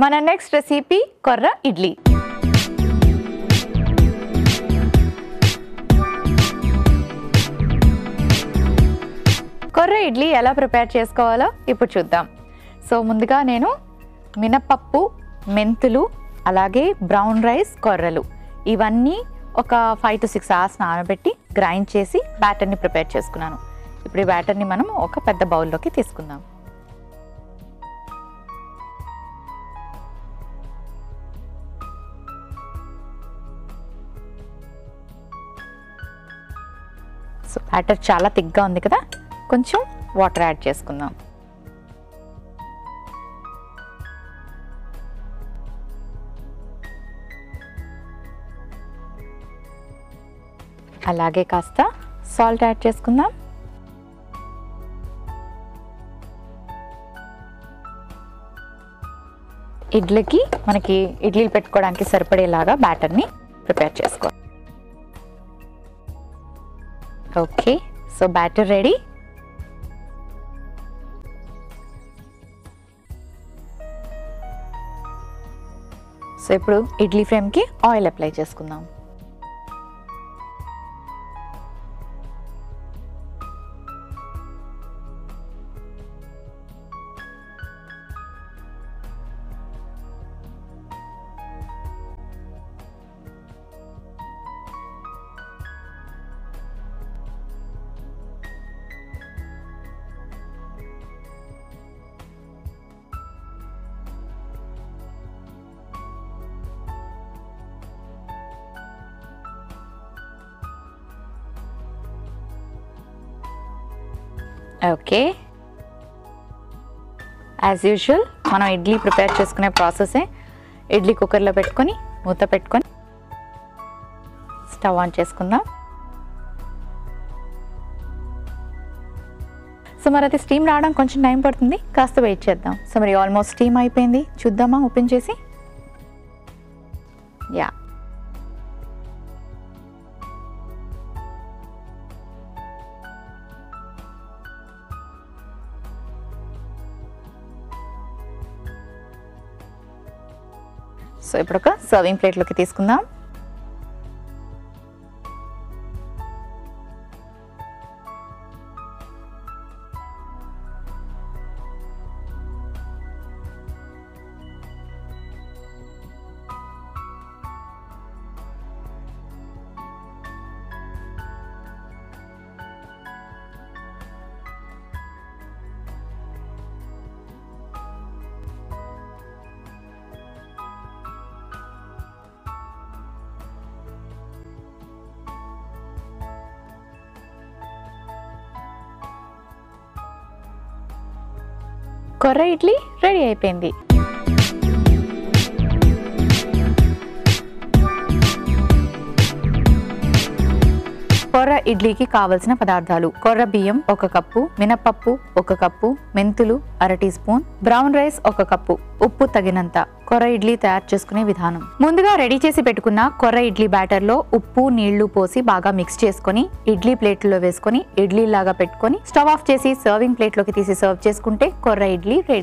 మన next recipe కొర్ర ఇడ్లీ. కొర్ర ఇడ్లీ ఎలా ప్రిపేర్ చేసుకోవాలో ఇప్పుడు చూద్దాం. సో ముందుగా నేను మినపప్పు, మెంతులు, అలాగే బ్రౌన్ రైస్, కొర్రలు ఇవన్నీ ఒక 5 to 6 hours నానబెట్టి గ్రైండ్ చేసి బ్యాటర్ని ప్రిపేర్ చేసుకున్నాను. ఇప్పుడు ఈ బ్యాటర్ని మనం ఒక పెద్ద బౌల్లోకి తీసుకుందాం. సో బ్యాటర్ చాలా థిక్గా ఉంది కదా, కొంచెం వాటర్ యాడ్ చేసుకుందాం. అలాగే కాస్త సాల్ట్ యాడ్ చేసుకుందాం. ఇడ్లీకి మనకి ఇడ్లీలు పెట్టుకోవడానికి సరిపడేలాగా బ్యాటర్ని ప్రిపేర్ చేసుకోవాలి. Okay, so batter ready. So ఇప్పుడు ఇడ్లీ ఫ్రేమ్కి ఆయిల్ అప్లై చేసుకుందాం. ఓకే, యాజ్ యూజువల్ మనం ఇడ్లీ ప్రిపేర్ చేసుకునే ప్రాసెసే. ఇడ్లీ కుక్కర్లో పెట్టుకొని మూత పెట్టుకొని స్టవ్ ఆన్ చేసుకుందాం. సో మరి అది స్టీమ్ రావడం కొంచెం టైం పడుతుంది, కాస్త వెయిట్ చేద్దాం. సో మరి ఆల్మోస్ట్ స్టీమ్ అయిపోయింది, చూద్దామా ఓపెన్ చేసి. యా, సో ఇప్పుడు ఒక సర్వింగ్ ప్లేట్లోకి తీసుకుందాం. కొర్ర ఇడ్లీ రెడీ అయిపోయింది. కొర్ర ఇడ్లీకి కావలసిన పదార్థాలు: కొర్ర బియ్యం 1 కప్పు, మినపప్పు 1 కప్పు, మెంతులు 1/2 teaspoon, brown rice 1 cup, ఉప్పు తగినంత. కొర్ర ఇడ్లీ తయారు చేసుకునే విధానం: ముందుగా రెడీ చేసి పెట్టుకున్న కొర్ర ఇడ్లీ బ్యాటర్ లో ఉప్పు, నీళ్లు పోసి బాగా మిక్స్ చేసుకుని ఇడ్లీ ప్లేట్లో వేసుకొని ఇడ్లీ లాగా పెట్టుకొని స్టవ్ ఆఫ్ చేసి సర్వింగ్ ప్లేట్ లోకి తీసి సర్వ్ చేసుకుంటే కొర్ర ఇడ్లీ రెడీ.